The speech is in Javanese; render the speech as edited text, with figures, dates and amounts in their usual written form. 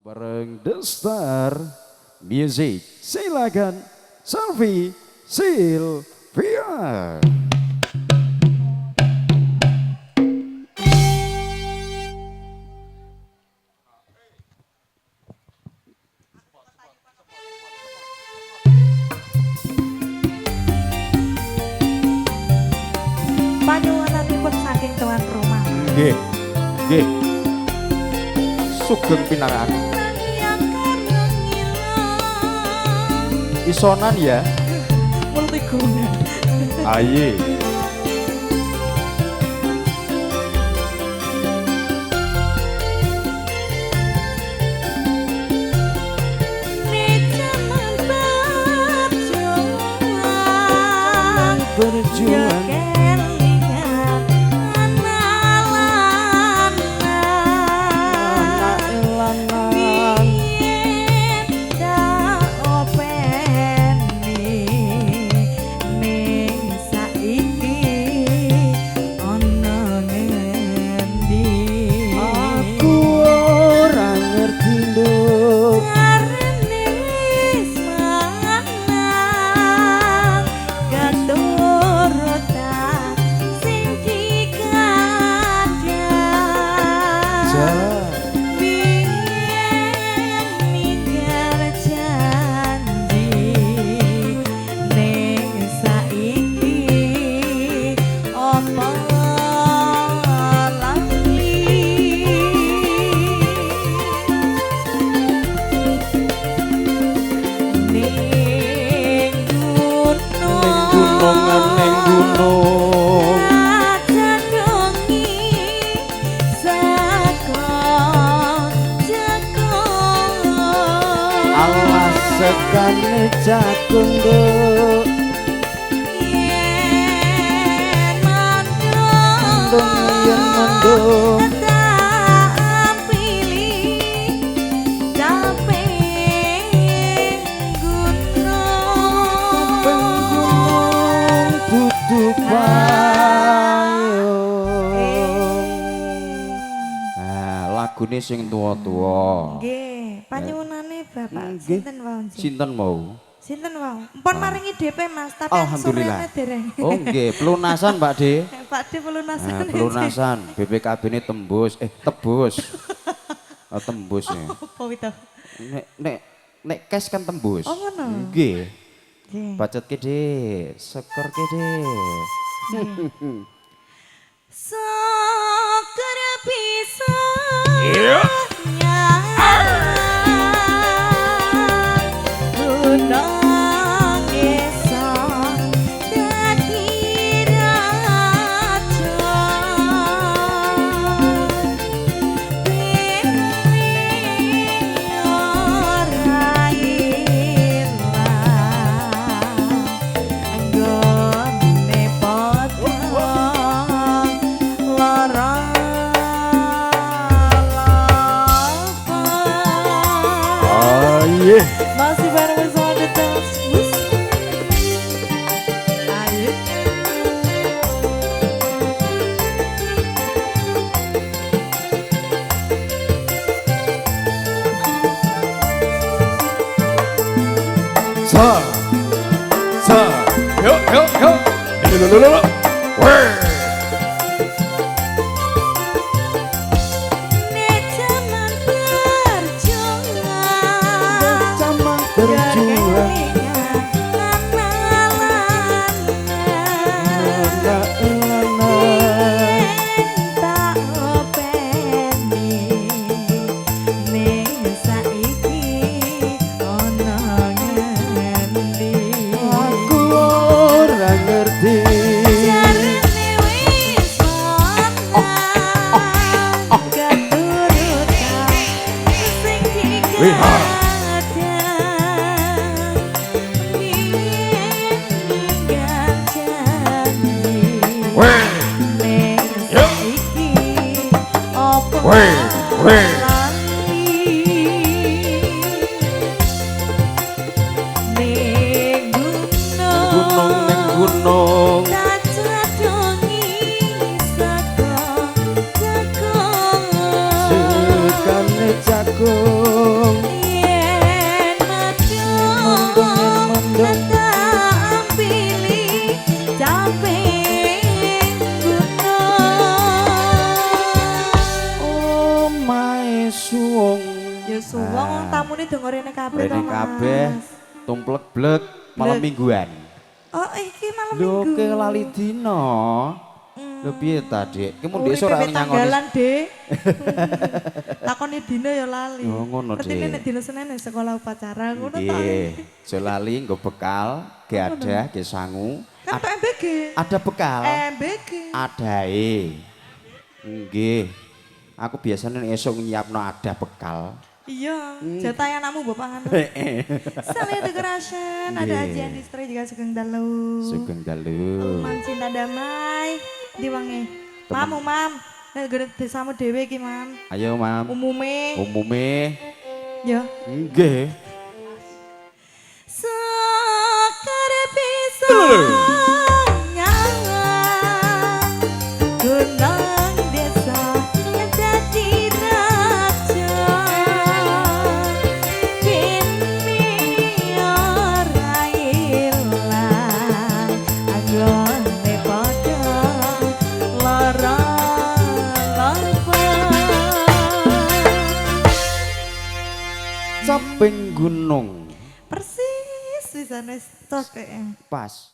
bareng The Star Music. Silakan Selfie Sylvia. Panyuwunanipun saking tuan rumah. Nggih. Nggih. Sugeng pinangan. Isonan ya. Multiguna. Aye. Berjuang. Sekane jagung nduk yen mandung tak pilih caping gunung dudu payung. Nah, lagune sing tuwa-tuwa. Nggih, panyuwunane Bapak sinten wau? Sinten mau? Sinten wau? Mpun maringi DP Mas, tapi alhamdulillah. dereng. Oh nggih, pelunasan Mbak De. Pak De pelunasan. Nah, pelunasan BPKB ini tembus, tebus. Oh, tembus ya. Apa itu? Nek cash kan tembus. Oh ngono. Nggih. Nggih. Bacot ke De, seker ke De. Seker bisa. Iya. Masih bareng bersama The Dance Bus. Ayo. Yuk. Gunung sekane jagung Ya suwong tamune do ngorene kabeh to, Rene Mas. kabeh tumplek blek malam Blek. mingguan. Oh, iki malam Lho minggu. ke lali dino. Lho piye ta, Dik? Ki mun Uripe ndek ora wit nyangoni. tanggalan, Dik. Takoni dina ya lali. Oh, ngono, Artine Dik. nek dina Senin wis sekolah upacara ngono ta. Nggih, aja lali nggo bekal, ge ada, ge sangu. Kan tok MBG. Ada bekal. MBG. Adae. Nggih. Aku biasanya nek esuk nyiapno ada bekal. Iya, jatah anakmu mbok pangan. Salih Decoration, ada Nggih. Ajian Distri juga Sugeng Dalu. Sugeng dalu. Mam Cinta Damai. Di wangi. Mam, Mam. Nek gede desamu dhewe iki, Mam. Ayo, Mam. Umume. Umume Ya. nggih. Sekar bisa nyangan gunung desa dadi raja kini ora ilang anggone padha lara Saping gunung. persis wisane stok kayaknya. Pas.